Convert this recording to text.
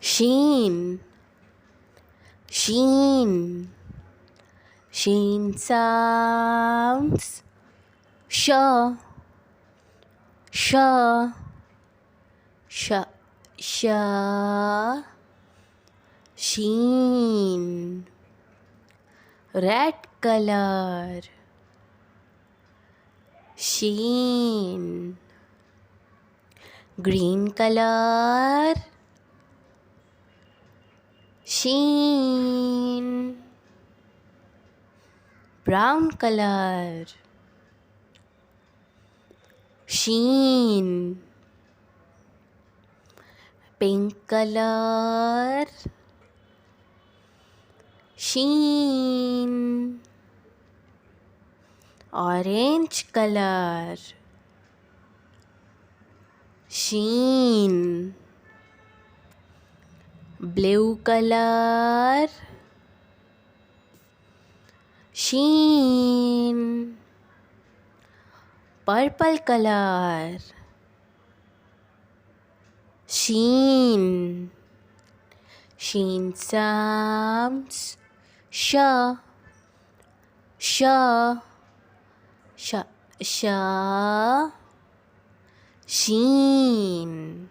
Sheen, sheen. Sheen sounds sh, sh, sh, sh. Sheen. Red color. Sheen. Green color. Sheen. Brown color. Sheen. Pink color. Sheen. Orange color. Sheen. Blue color. Sheen. Purple color. Sheen. Sheen sounds sh, sh, sh, sh. Sheen.